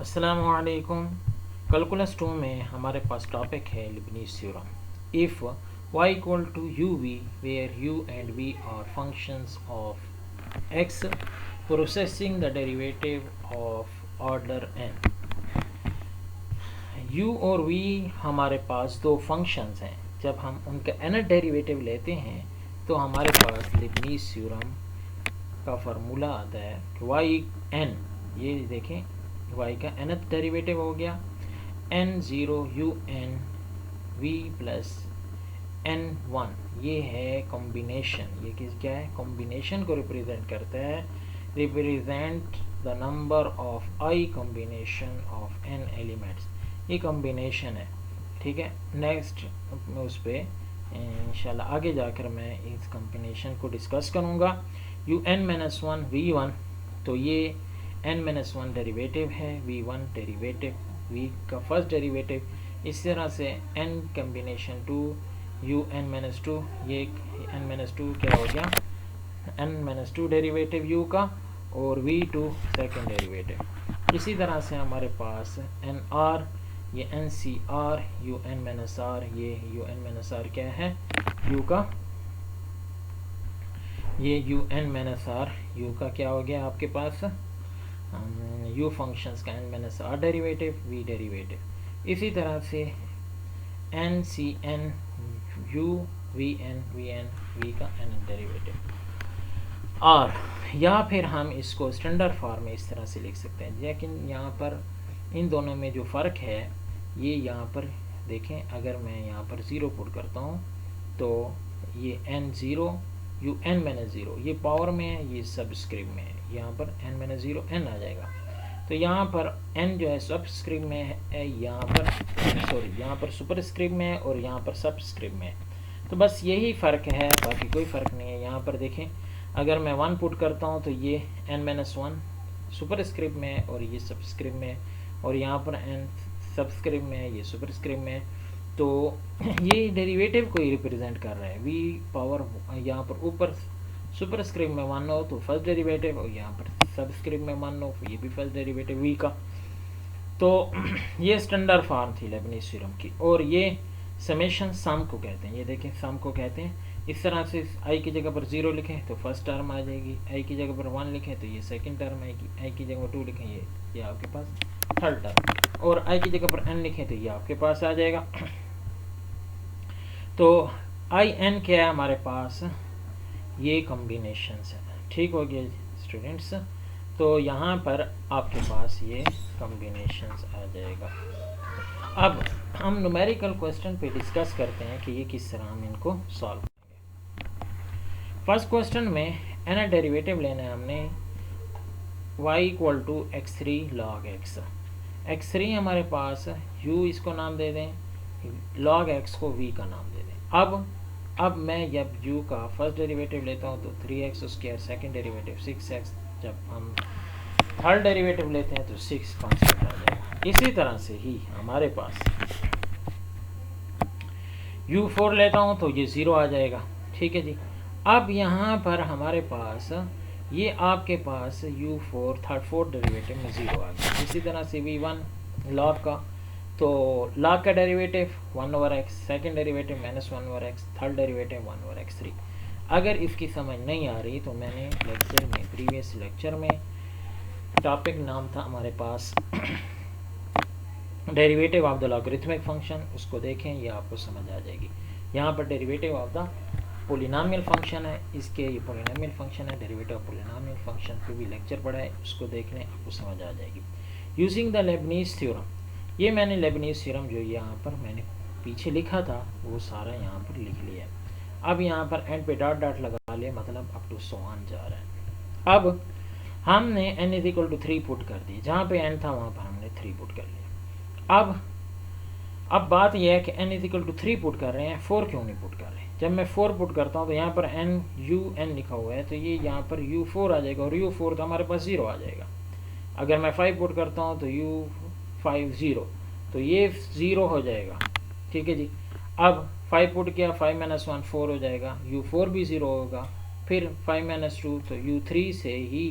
अस्सलामुअलैकुम। कैलकुलस 2 में हमारे पास टॉपिक है Leibniz theorem. If y equal to u v where u and v are functions of x processing the derivative of order n। u और v हमारे पास दो functions हैं। जब हम उनका nth डेरिवेटिव लेते हैं तो हमारे पास लीबनीज़ थ्योरम का फार्मूला आता है कि y n, ये देखें y का nth डेरिवेटिव हो गया n0 un v plus n1। ये है कॉम्बिनेशन। ये क्या है? कॉम्बिनेशन को रिप्रेजेंट करता है। Represent the number of I combination of n elements. ये कॉम्बिनेशन है, ठीक है। नेक्स्ट उस पर इंशाल्लाह आगे जाकर मैं इस कॉम्बिनेशन को डिस्कस करूँगा। un-1 v1, तो ये n-1 डेरिवेटिव है, v1 डेरिवेटिव, v का फर्स्ट डेरिवेटिव। इस तरह से n कॉम्बिनेशन 2 un-2, ये n-2 क्या हो गया? n-2 डेरिवेटिव u का और v2 सेकेंड डेरिवेटिव। इसी तरह से हमारे पास nr, ये ncr un-r, ये un-r क्या है? u का, ये un-r u का क्या हो गया आपके पास? u फंक्शंस का n-r डेरिवेटिव, v डेरिवेटिव। इसी तरह से ncn u vn v का n डेरिवेटिव। और या फिर हम इसको स्टैंडर्ड फॉर्म में इस तरह से लिख सकते हैं। लेकिन यहाँ पर इन दोनों में जो फ़र्क है, ये यहाँ पर देखें, अगर मैं यहाँ पर ज़ीरो पुट करता हूँ तो ये n0 un-0 ये पावर में है, ये सबस्क्रिप्ट में है। यहाँ पर n-0 n आ जाएगा। तो यहाँ पर n जो है सबस्क्रिप्ट में है, यहाँ पर सुपरस्क्रिप्ट में है और यहाँ पर सबस्क्रिप्ट में है। तो बस यही फ़र्क है, बाकी कोई फ़र्क नहीं है। यहाँ पर देखें, अगर मैं 1 पुट करता हूँ तो ये n-1 सुपरस्क्रिप्ट में है और ये सबस्क्रिप्ट में है, और यहाँ पर n सबस्क्रिप्ट में है, ये सुपरस्क्रिप्ट में है। तो ये डेरिवेटिव को ही रिप्रेजेंट कर रहा है। v पावर यहाँ पर ऊपर सुपरस्क्रिप्ट में 1 हो तो फर्स्ट डेरिवेटिव, और यहाँ पर सबस्क्रिप्ट में 1 हो ये भी फर्स्ट डेरिवेटिव v का। तो ये स्टैंडर्ड फॉर्म थी लीबनीज़ थ्योरम की। और ये समेशन सम को कहते हैं। ये देखें, सम को कहते हैं। इस तरह से i की जगह पर 0 लिखें तो फर्स्ट टर्म आ जाएगी, i की जगह पर 1 लिखें तो ये सेकंड टर्म आएगी, i की जगह पर 2 लिखें ये आपके पास थर्ड टर्म, और i की जगह पर n लिखें तो ये आपके पास आ जाएगा। तो in क्या है हमारे पास? ये कॉम्बिनेशंस है, ठीक हो गया स्टूडेंट्स। तो यहाँ पर आपके पास ये कॉम्बिनेशंस आ जाएगा। अब हम न्यूमेरिकल क्वेश्चन पे डिस्कस करते हैं कि ये किस तरह हम इनको सॉल्व करेंगे। फर्स्ट क्वेश्चन में n डेरिवेटिव लेना है हमने y equal to x3 log x। x3 हमारे पास u, इसको नाम दे दें, log x को v का नाम दे दें। अब मैं जब u का फर्स्ट डेरिवेटिव लेता हूँ तो 3x square, second derivative 6x, जब हम थर्ड डेरिवेटिव लेते हैं तो 6 कांस्टेंट आ जाएगा। इसी तरह से ही हमारे पास u4 लेता हूँ तो ये 0 आ जाएगा, ठीक है जी। अब यहाँ पर हमारे पास ये आपके पास u4 थर्ड फोर्थ डेरिवेटिव में 0 आ गया। इसी तरह से v1 लॉग का, तो log का derivative 1/x, second derivative -1/x, third derivative 1/x3। अगर इसकी समझ नहीं आ रही तो मैंने लेक्चर में, प्रीवियस लेक्चर में टॉपिक नाम था हमारे पास derivative of the logarithmic function, उसको देखें, ये आपको समझ आ जाएगी। यहाँ पर derivative of the polynomial function है, इसके ये पोलिनोमियल फंक्शन है, डेरिवेटिव ऑफ पोलिनोमियल फंक्शन पे भी लेक्चर पढ़ा है, उसको देख लें, आपको समझ आ जाएगी। यूजिंग द लीबनीज़ थ्योरम, ये मैंने लीबनीज़ थ्योरम जो यहाँ पर मैंने पीछे लिखा था वो सारा यहाँ पर लिख लिया है। अब यहाँ पर एंड पे डॉट डॉट लगा लिया, मतलब अप टू सो ऑन जा रहा है। अब हमने n इक्वल टू 3 पुट कर दिए, जहाँ पे n था वहाँ पर हमने 3 पुट कर लिया। अब बात यह है कि n इक्वल टू 3 पुट कर रहे हैं, 4 क्यों नहीं पुट कर रहे हैं? जब मैं 4 पुट करता हूँ तो यहाँ पर n लिखा हुआ है, तो ये यहाँ पर u4 आ जाएगा, और u4 तो हमारे पास 0 आ जाएगा। अगर मैं 5 पुट करता हूँ तो u5 0, तो ये 0 हो जाएगा, ठीक है जी। अब 5 पुट किया, 5 - 1 4 हो जाएगा, u4 भी 0 होगा, फिर 5 - 2 तो u3 से ही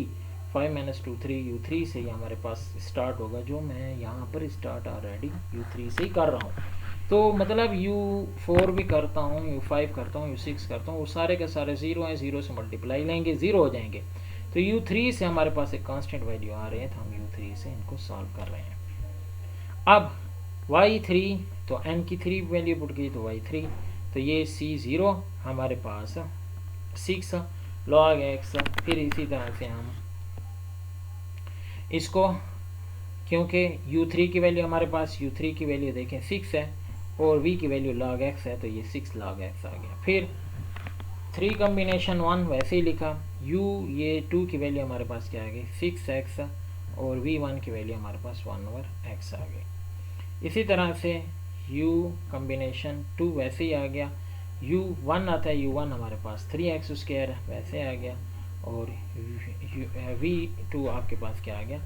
5 माइनस 2 3, u3 से ये हमारे पास स्टार्ट होगा, जो मैं यहाँ पर स्टार्ट ऑलरेडी u3 से ही कर रहा हूँ। तो मतलब u4 भी करता हूँ, u5 करता हूँ, u6 करता हूँ, वो सारे के सारे ज़ीरो हैं, ज़ीरो से मल्टीप्लाई लेंगे, ज़ीरो हो जाएंगे। तो u3 से हमारे पास एक कांस्टेंट वैल्यू आ रही है, तो हम u3 से इनको सॉल्व कर रहे हैं। अब y3, तो n की 3 वैल्यू पुट की तो y3, तो ये c0 हमारे पास 6 log x। फिर इसी तरह से हम इसको, क्योंकि u3 की वैल्यू हमारे पास, u3 की वैल्यू देखें 6 है और v की वैल्यू log x है, तो ये 6 log x आ गया। फिर 3 कॉम्बिनेशन 1 वैसे ही लिखा, u ये 2 की वैल्यू हमारे पास क्या आ गई 6x, और v1 की वैल्यू हमारे पास 1/x आ गई। इसी तरह से u कॉम्बिनेशन 2 वैसे ही आ गया, u1 आता है, u1 हमारे पास 3x² वैसे आ गया, और v2 आपके पास क्या आ गया,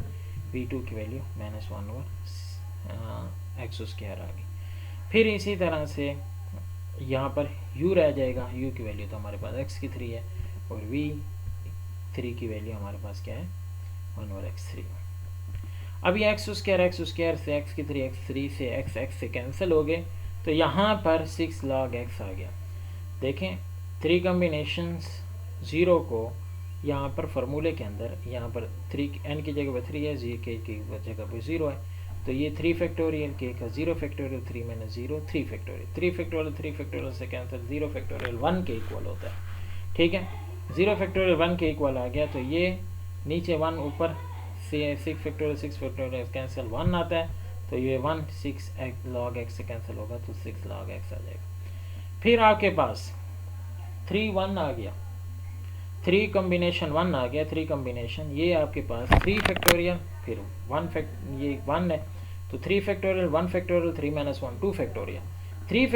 v2 की वैल्यू -1/x² आ गई। फिर इसी तरह से यहाँ पर u रह जाएगा, u की वैल्यू तो हमारे पास x की 3 है, और v3 की वैल्यू हमारे पास क्या है 1/x3। अभी x² से x की 3, x3 से x से कैंसिल हो गए, तो यहाँ पर 6 log x आ गया। देखें 3 कॉम्बिनेशंस 0 को यहाँ पर फार्मूले के अंदर, यहाँ पर 3 n की जगह पर 3 है, जी k की जगह पर 0 है, तो ये 3 फैक्टोरियल, k का 0 फैक्टोरियल, 3 माइनस 0 3 फैक्टोरियल, 3 फैक्टोरियल से कैंसिल, 0 फैक्टोरियल 1 के इक्वल होता है। ठीक है, 0 फैक्टोरियल 1 के इक्वल आ गया, तो ये नीचे 1 ऊपर 6 फैक्टोरियल कैंसिल 1 आता है, तो ये 1 6 log x से कैंसिल होगा, तो 6 log x आ जाएगा। फिर आपके पास 3 1 आ गया, 3 कॉम्बिनेशन 1 आ गया, 3 कॉम्बिनेशन, ये आपके पास 3 फैक्टोरियल, फिर 1 ये 1 है, तो 3 factorial 1 factorial 3 minus 1 2 factorial, 3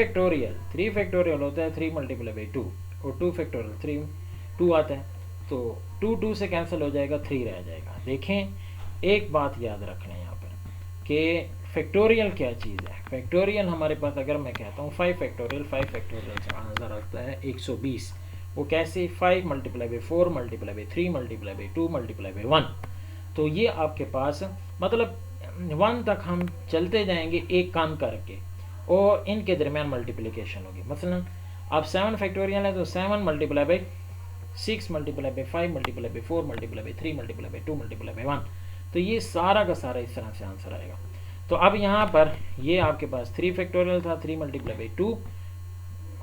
factorial होता है 3 मल्टीप्लाई बाई 2, और 2 फैक्टोरियल 3 2 आता है, तो 2 से कैंसिल हो जाएगा, 3 रह जाएगा। देखें एक बात याद रखना है यहाँ पर कि फैक्टोरियल क्या चीज़ है। फैक्टोरियल हमारे पास, अगर मैं कहता हूँ 5 फैक्टोरियल से आंसर आता है 120, वो कैसे 5 multiply by 4 multiply by 3 multiply by 2 multiply by 1, तो ये आपके पास मतलब 1 तक हम चलते जाएंगे एक काम करके, और इनके दरमियान मल्टीप्लिकेशन होगी। मसलन अब 7 फैक्टोरियल है, तो 7 multiply by 6 multiply by 5 multiply by 4 multiply by 3 multiply by 2 multiply by 1, तो ये सारा का सारा इस तरह से आंसर आएगा। तो अब यहाँ पर ये आपके पास 3 फैक्टोरियल था, 3 मल्टीप्लाई बाई 2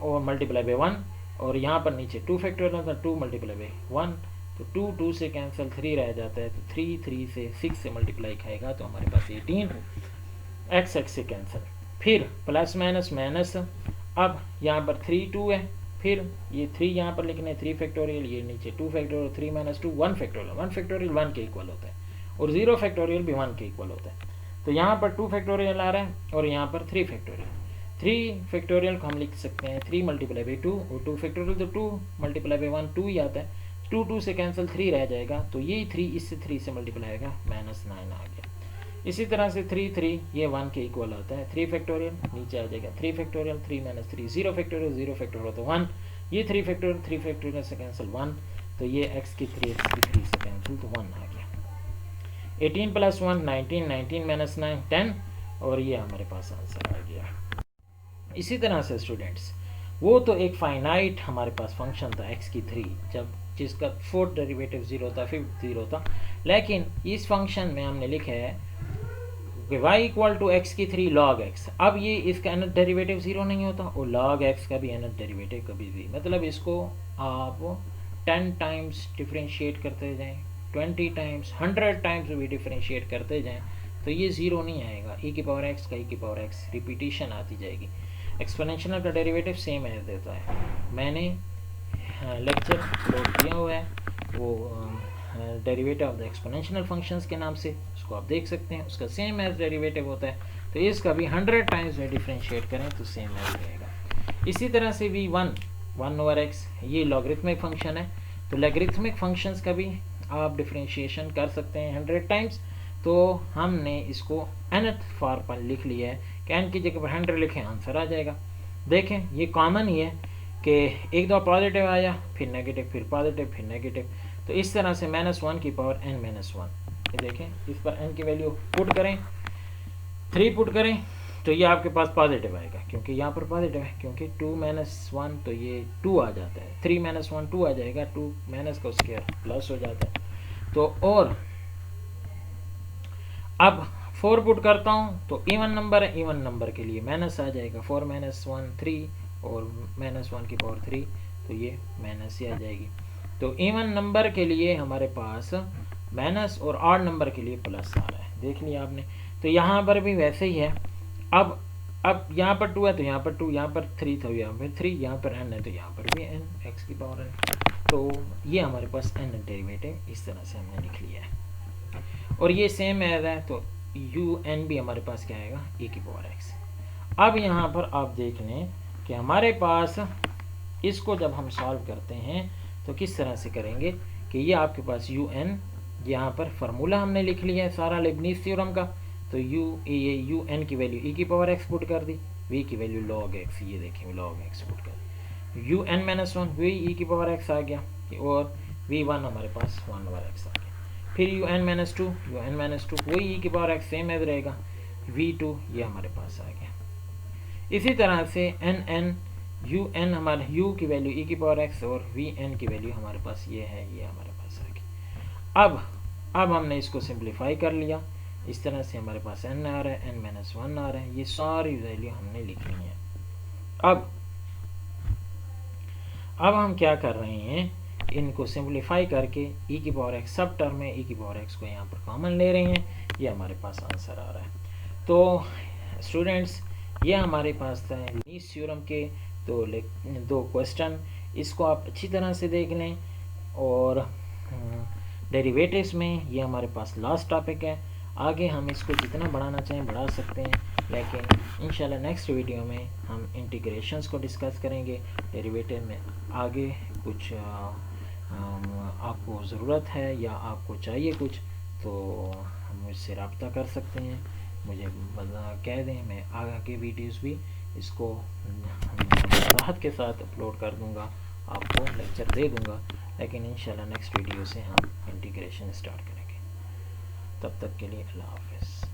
और मल्टीप्लाई बाई 1, और यहाँ पर नीचे 2 फैक्टोरियल था, 2 मल्टीप्लाई बाई 1, तो 2 से कैंसिल 3 रह जाता है, तो 3 से 6 से मल्टीप्लाई खाएगा, तो हमारे पास 18 x से कैंसिल, फिर प्लस माइनस माइनस, अब यहाँ पर 3 2 है, फिर ये 3 यहाँ पर लिखने 3 फैक्टोरियल, ये नीचे 2 फैक्टोरियल, 3 माइनस 2 1 फैक्टोरियल, 1 फैक्टोरियल 1 के इक्वल होता है, और 0 फैक्टोरियल भी 1 के इक्वल होता है। तो यहाँ पर 2 फैक्टोरियल आ रहा है, और यहाँ पर 3 फैक्टोरियल। 3 फैक्टोरियल को हम लिख सकते हैं 3 मल्टीप्लाई बाई 2, और 2 फैक्टोरियल तो 2 मल्टीप्लाई बाई 1 2 ही आता है, 2 से कैंसिल 3 रह जाएगा, तो ये 3 इससे 3 से मल्टीप्लाई आएगा, -9 आ गया। इसी तरह से 3 ये 1 के इक्वल आता है, 3 फैक्टोरियल नीचे आ जाएगा 3 फैक्टोरियल, 3 माइनस 3 0 फैक्टोरियल तो 1, ये 3 फैक्टोरियल से कैंसिल 1, तो ये x की 3 से कैंसिल, तो 1 आ गया। 18 प्लस 1 19, 19 माइनस 9 10, और ये हमारे पास आंसर आ गया। इसी तरह से स्टूडेंट्स, वो तो एक फाइनाइट हमारे पास फंक्शन था x की 3, जब जिसका फोर्थ डेरिवेटिव 0 था, फिफ्थ 0 था, लेकिन इस फंक्शन में हमने लिखा है कि y इक्वल टू x की 3 log x। अब ये इसका nth डेरिवेटिव 0 नहीं होता, और log x का भी nth डेरिवेटिव कभी भी, मतलब इसको आप 10 टाइम्स डिफ्रेंशिएट करते जाएं, 20 टाइम्स 100 टाइम्स भी डिफ्रेंशिएट करते जाएं, तो ये 0 नहीं आएगा। e की पावर x का e की पावर x रिपीटिशन आती जाएगी। एक्सपोनेंशियल का डेरिवेटिव सेम एज देता है, मैंने लेक्चर अपलोड किया हुआ है, वो derivative of the exponential functions के नाम से, उसको आप देख सकते हैं, उसका सेम एज डेरिवेटिव होता है, तो इसका भी 100 टाइम्स में डिफ्रेंशिएट करें तो सेम एज रहेगा। इसी तरह से v1 1/x, ये लॉगरिथमिक फंक्शन है, तो लॉगरिथमिक फंक्शंस का भी आप डिफ्रेंशिएशन कर सकते हैं 100 टाइम्स, तो हमने इसको nth फॉर्म पर लिख लिया है कि n की जगह पर 100 लिखें, आंसर आ जाएगा। देखें ये कॉमन ही है कि एक दो पॉजिटिव आया, फिर नेगेटिव, फिर पॉजिटिव, फिर नेगेटिव, तो इस तरह से -1 की पावर n-1, ये देखें, इस पर n की वैल्यू पुट करें, 3 पुट करें तो ये आपके पास पॉजिटिव आएगा, क्योंकि यहाँ पर पॉजिटिव है, क्योंकि 2-1 तो ये 2 आ जाता है, 3-1 2 आ जाएगा, 2 माइनस का स्क्वायर प्लस हो जाता है। तो और अब 4 पुट करता हूँ तो इवन नंबर है, इवन नंबर के लिए माइनस आ जाएगा, 4-1 3 और -1 की पावर 3, तो ये माइनस ही आ जाएगी। तो इवन नंबर के लिए हमारे पास माइनस और ऑड नंबर के लिए प्लस आ रहा है, देख लिया आपने। तो यहाँ पर भी वैसे ही है। अब यहाँ पर 2 है तो यहाँ पर 2, यहाँ पर 3 तो यहाँ पर 3, यहाँ पर n है तो यहाँ पर भी n, x की पावर n। तो ये हमारे पास n डेरिवेटिव इस तरह से हमने लिख लिया है। और ये सेम एज है तो un भी हमारे पास क्या आएगा, e की पावर x। अब यहाँ पर आप देख लें कि हमारे पास इसको जब हम सॉल्व करते हैं तो किस तरह से करेंगे कि ये आपके पास un, यहाँ पर फार्मूला हमने लिख लिया है सारा लेबनीज़ थ्योरम का। तो ये un की वैल्यू e की पावर x पुट कर दी, v की वैल्यू log x, ये देखें log x पुट कर दी, un-1 v e की पावर x आ गया, और v1 हमारे पास 1/x आ गया। फिर un-2 वही e की पावर x सेम एज रहेगा, v2 ये हमारे पास आ गया। इसी तरह से un हमारे u की वैल्यू e की पावर x और vn की वैल्यू हमारे पास ये है, ये हमारे पास आ गई। अब हमने इसको सिंप्लीफाई कर लिया, इस तरह से हमारे पास n आ रहा है, n-1 आ रहा है, ये सारी वैल्यू हमने लिख ली है। अब हम क्या कर रहे हैं, इनको सिंप्लीफाई करके e की पावर x सब टर्म में e की पावर x को यहाँ पर कॉमन ले रहे हैं, ये हमारे पास आंसर आ रहा है। तो स्टूडेंट्स, ये हमारे पास था लेबनीज़ थ्योरम के दो क्वेश्चन, इसको आप अच्छी तरह से देख लें। और डेरिवेटिव्स में ये हमारे पास लास्ट टॉपिक है, आगे हम इसको जितना बढ़ाना चाहें बढ़ा सकते हैं, लेकिन इंशाल्लाह नेक्स्ट वीडियो में हम इंटीग्रेशंस को डिस्कस करेंगे। डेरिवेटिव में आगे कुछ आपको ज़रूरत है या आपको चाहिए कुछ, तो मुझसे रब्ता कर सकते हैं, मुझे कह दें, मैं आगे वीडियोस भी इसको राहत के साथ अपलोड कर दूंगा, आपको लेक्चर दे दूंगा। लेकिन इंशाल्लाह नेक्स्ट वीडियो से हम इंटीग्रेशन स्टार्ट करेंगे। तब तक के लिए अल्लाह हाफ़िज़।